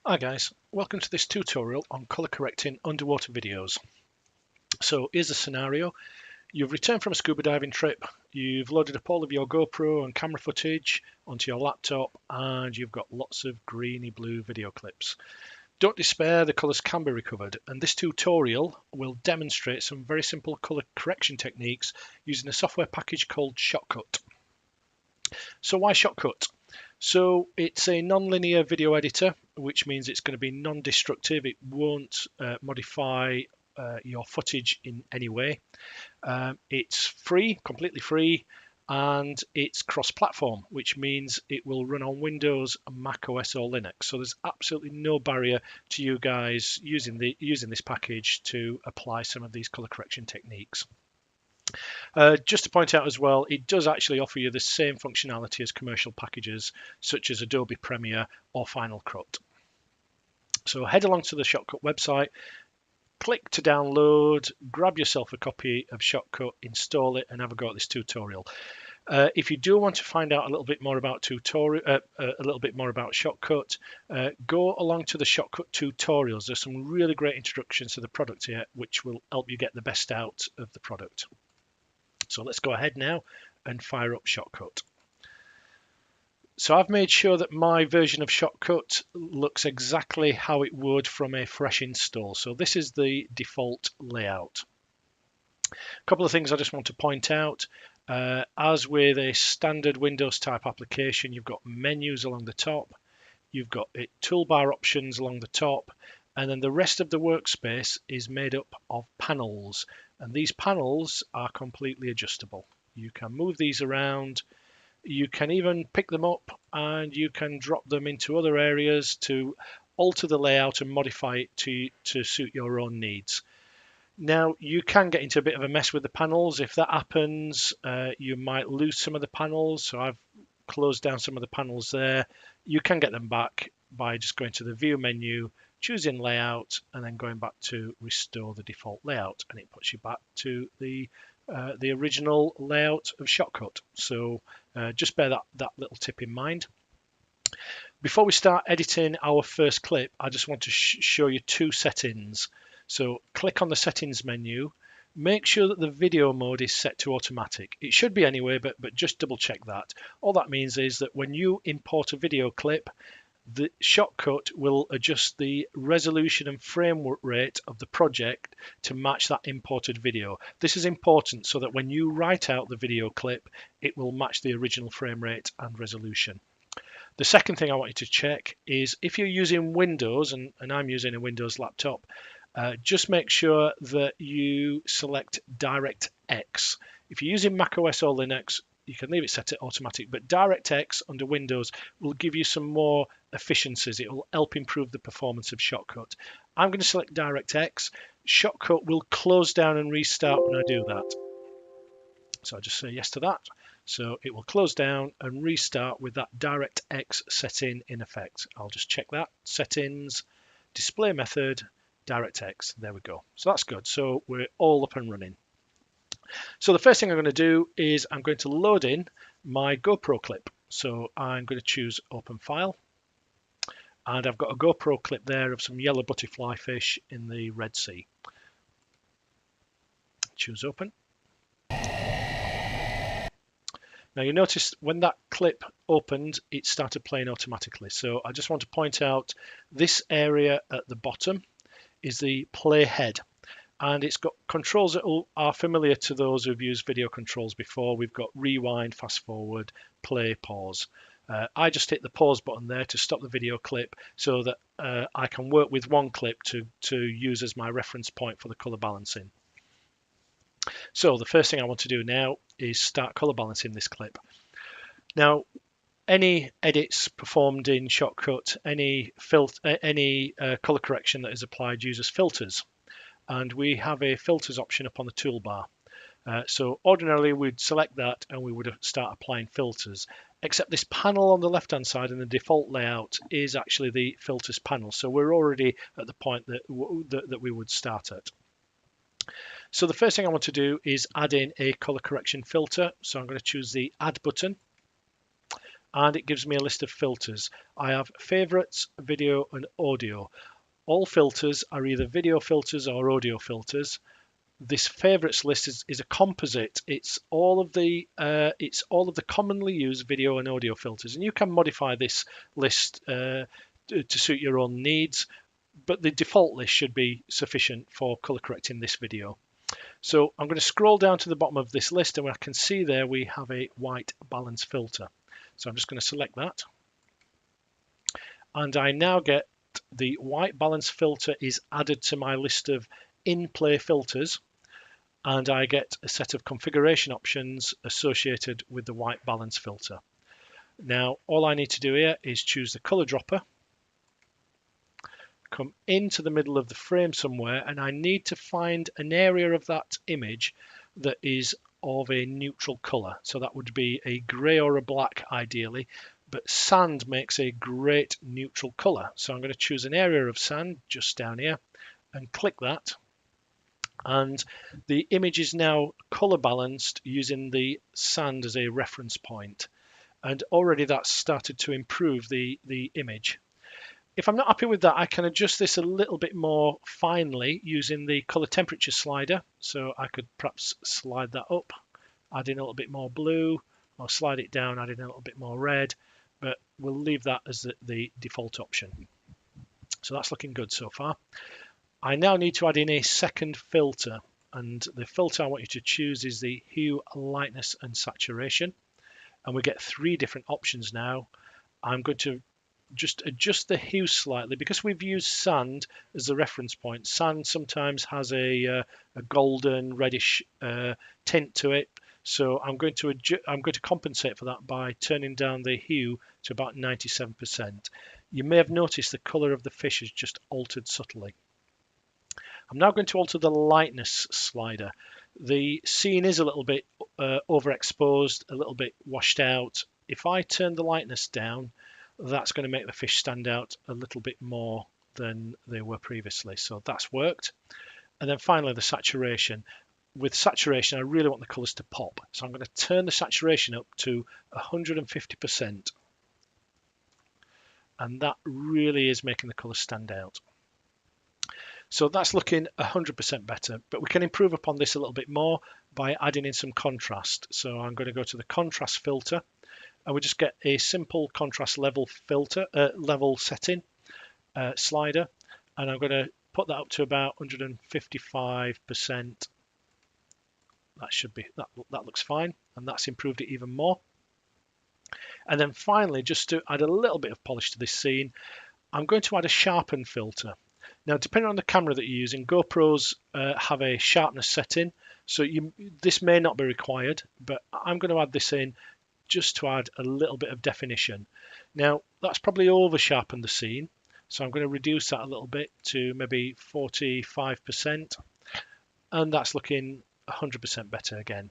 Hi guys, welcome to this tutorial on color correcting underwater videos. So here's the scenario. You've returned from a scuba diving trip, you've loaded up all of your GoPro and camera footage onto your laptop, and you've got lots of greeny blue video clips. Don't despair, the colors can be recovered, and this tutorial will demonstrate some very simple color correction techniques using a software package called Shotcut. So why Shotcut? So it's a non-linear video editor, which means it's going to be non-destructive. It won't modify your footage in any way. It's free, completely free, and it's cross-platform, which means it will run on Windows, Mac OS, or Linux. So there's absolutely no barrier to you guys using this package to apply some of these color correction techniques. Just to point out as well, it does actually offer you the same functionality as commercial packages such as Adobe Premiere or Final Cut. So head along to the Shotcut website, click to download, grab yourself a copy of Shotcut, install it, and have a go at this tutorial. If you do want to find out a little bit more about Shotcut, go along to the Shotcut tutorials. There's some really great introductions to the product here, which will help you get the best out of the product. So let's go ahead now and fire up Shotcut. So I've made sure that my version of Shotcut looks exactly how it would from a fresh install. So this is the default layout. A couple of things I just want to point out. As with a standard Windows type application, you've got menus along the top, you've got toolbar options along the top, and then the rest of the workspace is made up of panels. And these panels are completely adjustable. You can move these around. You can even pick them up and you can drop them into other areas to alter the layout and modify it to suit your own needs. Now, you can get into a bit of a mess with the panels. If that happens, you might lose some of the panels. So I've closed down some of the panels there. You can get them back by just going to the View menu, choosing Layout, and then going back to Restore the default layout, and it puts you back to the original layout of Shotcut. So just bear that little tip in mind. Before we start editing our first clip, I just want to show you two settings. So click on the Settings menu. Make sure that the video mode is set to automatic. It should be anyway, but just double check that. All that means is that when you import a video clip, the Shotcut will adjust the resolution and frame rate of the project to match that imported video. This is important so that when you write out the video clip, it will match the original frame rate and resolution. The second thing I want you to check is if you're using Windows, and I'm using a Windows laptop, just make sure that you select DirectX. If you're using Mac OS or Linux, you can leave it set to automatic, but DirectX under Windows will give you some more efficiencies. It will help improve the performance of Shotcut. I'm going to select DirectX. Shotcut will close down and restart when I do that. So I just say yes to that. So it will close down and restart with that DirectX setting in effect. I'll just check that. Settings, display method, DirectX. There we go. So that's good. So we're all up and running. So the first thing I'm going to do is I'm going to load in my GoPro clip. So I'm going to choose Open File. And I've got a GoPro clip there of some yellow butterfly fish in the Red Sea. Choose Open. Now you notice when that clip opened, it started playing automatically. So I just want to point out this area at the bottom is the playhead. And it's got controls that are familiar to those who've used video controls before. We've got rewind, fast forward, play, pause. I just hit the pause button there to stop the video clip so that I can work with one clip to use as my reference point for the color balancing. So the first thing I want to do now is start color balancing this clip. Now, any edits performed in Shotcut, any color correction that is applied uses filters. And we have a filters option up on the toolbar. So ordinarily we'd select that and we would start applying filters, except this panel on the left hand side in the default layout is actually the filters panel. So we're already at the point that we would start at. So the first thing I want to do is add in a color correction filter. So I'm going to choose the add button. and it gives me a list of filters. I have favorites, video and audio. All filters are either video filters or audio filters. This favorites list is a composite. It's all of the commonly used video and audio filters, and you can modify this list to suit your own needs, but the default list should be sufficient for color correcting this video. So I'm going to scroll down to the bottom of this list, and I can see there we have a white balance filter. So I'm just going to select that, and I now get the white balance filter is added to my list of in-play filters, and I get a set of configuration options associated with the white balance filter. Now, all I need to do here is choose the color dropper, come into the middle of the frame somewhere, and I need to find an area of that image that is of a neutral color. So that would be a gray or a black ideally, but sand makes a great neutral color. So I'm going to choose an area of sand just down here and click that. And the image is now color balanced using the sand as a reference point. And already that's started to improve the image. If I'm not happy with that, I can adjust this a little bit more finely using the color temperature slider. So I could perhaps slide that up, add in a little bit more blue, or slide it down, add in a little bit more red, but we'll leave that as the default option. So that's looking good so far. I now need to add in a second filter, and the filter I want you to choose is the hue, lightness and saturation, and we get 3 different options now. I'm going to just adjust the hue slightly because we've used sand as a reference point. Sand sometimes has a golden reddish tint to it, so I'm going to compensate for that by turning down the hue to about 97%. You may have noticed the color of the fish has just altered subtly. I'm now going to alter the lightness slider. The scene is a little bit overexposed, a little bit washed out. If I turn the lightness down, that's going to make the fish stand out a little bit more than they were previously. So that's worked. And then finally, the saturation. With saturation, I really want the colors to pop. So I'm going to turn the saturation up to 150%. And that really is making the colors stand out. So that's looking 100% better, but we can improve upon this a little bit more by adding in some contrast. So I'm going to go to the contrast filter, and we just get a simple contrast level filter, level setting slider, and I'm going to put that up to about 155%. That should be that looks fine, and that's improved it even more. And then finally, just to add a little bit of polish to this scene, I'm going to add a sharpen filter. Now, depending on the camera that you're using, GoPros have a sharpness setting, so this may not be required, but I'm going to add this in just to add a little bit of definition. Now, that's probably over sharpened the scene, so I'm going to reduce that a little bit to maybe 45%, and that's looking 100% better again.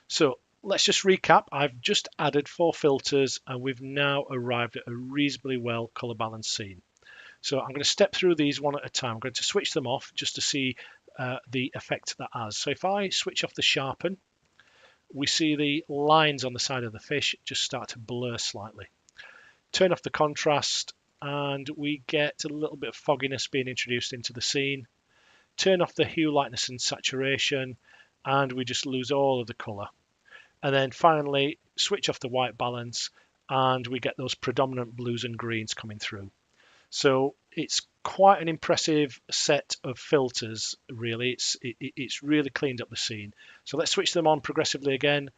So let's just recap. I've just added 4 filters, and we've now arrived at a reasonably well color balanced scene. So I'm going to step through these one at a time. I'm going to switch them off just to see the effect that has. So if I switch off the sharpen, we see the lines on the side of the fish just start to blur slightly. Turn off the contrast, and we get a little bit of fogginess being introduced into the scene. Turn off the hue, lightness and saturation, and we just lose all of the color. And then finally, switch off the white balance, and we get those predominant blues and greens coming through. So it's quite an impressive set of filters, really. It's really cleaned up the scene. So let's switch them on progressively again.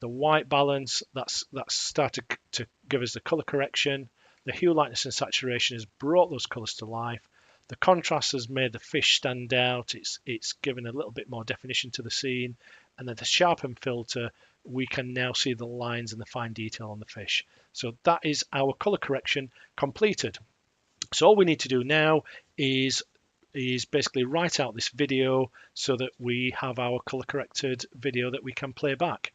The white balance, that's started to give us the color correction. The hue, lightness and saturation has brought those colors to life. The contrast has made the fish stand out. It's given a little bit more definition to the scene. And then the sharpen filter, we can now see the lines and the fine detail on the fish. So that is our color correction completed. So all we need to do now is basically write out this video so that we have our color corrected video that we can play back.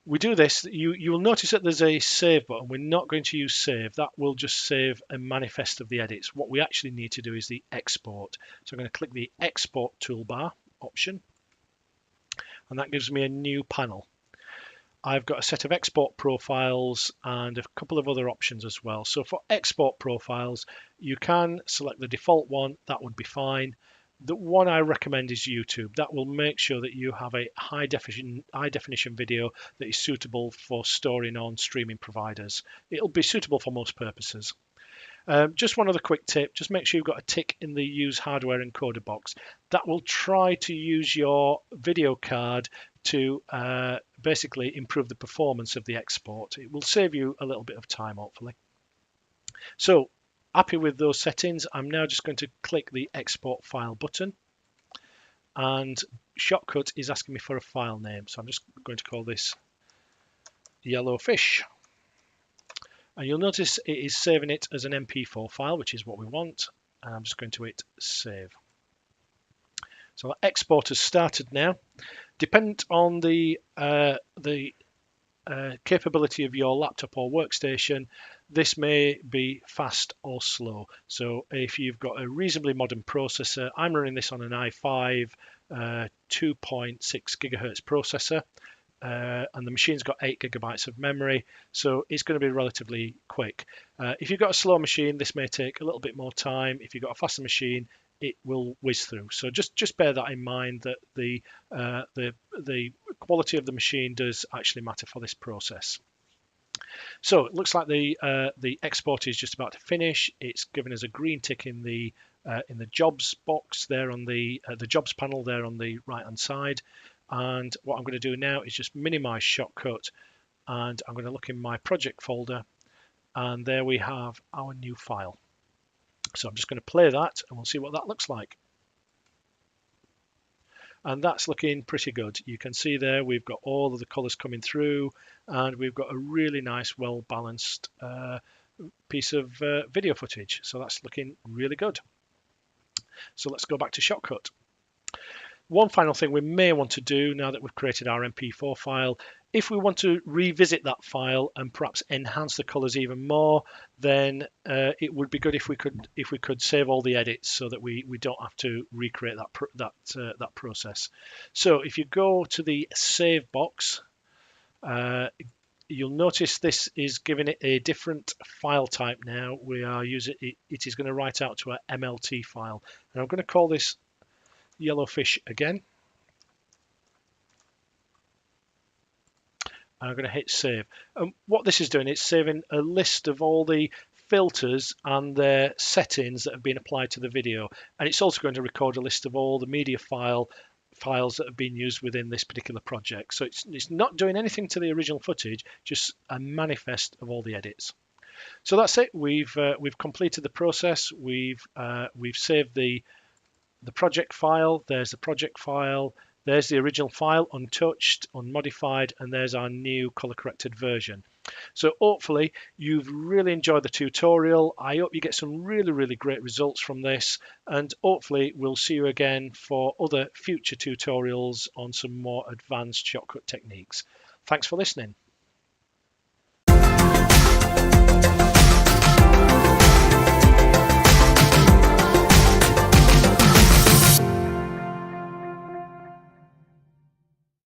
We do this, you will notice that there's a save button. We're not going to use save. That will just save a manifest of the edits. What we actually need to do is the export. So I'm going to click the export toolbar option, and that gives me a new panel. I've got a set of export profiles and a couple of other options as well. So for export profiles, you can select the default one, that would be fine. The one I recommend is YouTube. That will make sure that you have a high definition video that is suitable for storing on streaming providers. It'll be suitable for most purposes. Just one other quick tip, just make sure you've got a tick in the use hardware encoder box. That will try to use your video card to basically improve the performance of the export. It will save you a little bit of time, hopefully. So happy with those settings. I'm now just going to click the export file button, and Shotcut is asking me for a file name. So I'm just going to call this Yellowfish. And you'll notice it is saving it as an MP4 file, which is what we want. And I'm just going to hit save. So our export has started now. Dependent on the capability of your laptop or workstation, this may be fast or slow. So if you've got a reasonably modern processor, I'm running this on an i5 2.6 gigahertz processor. And the machine's got 8 gigabytes of memory, so it's going to be relatively quick. If you've got a slow machine, this may take a little bit more time. If you've got a faster machine, it will whiz through. So just bear that in mind, that the quality of the machine does actually matter for this process. So it looks like the export is just about to finish. It's given us a green tick in the jobs box there on the jobs panel there on the right hand side. And what I'm going to do now is just minimize Shotcut, and I'm going to look in my project folder, and there we have our new file. So I'm just going to play that and we'll see what that looks like. And that's looking pretty good. You can see there we've got all of the colors coming through, and we've got a really nice, well balanced piece of video footage. So that's looking really good. So let's go back to Shotcut. One final thing we may want to do now that we've created our MP4 file, if we want to revisit that file and perhaps enhance the colors even more, then it would be good if we could save all the edits so that we don't have to recreate that process. So if you go to the save box, you'll notice this is giving it a different file type now. We are using it is going to write out to a MLT file, and I'm going to call this Yellowfish again. And I'm going to hit save. And what this is doing, it's saving a list of all the filters and their settings that have been applied to the video, and it's also going to record a list of all the media files that have been used within this particular project. So it's not doing anything to the original footage, just a manifest of all the edits. So that's it. We've completed the process. We've saved the project file. There's the project file. There's the original file, untouched, unmodified, and there's our new color corrected version. So hopefully you've really enjoyed the tutorial. I hope you get some really great results from this, and hopefully we'll see you again for other future tutorials on some more advanced Shotcut techniques. Thanks for listening.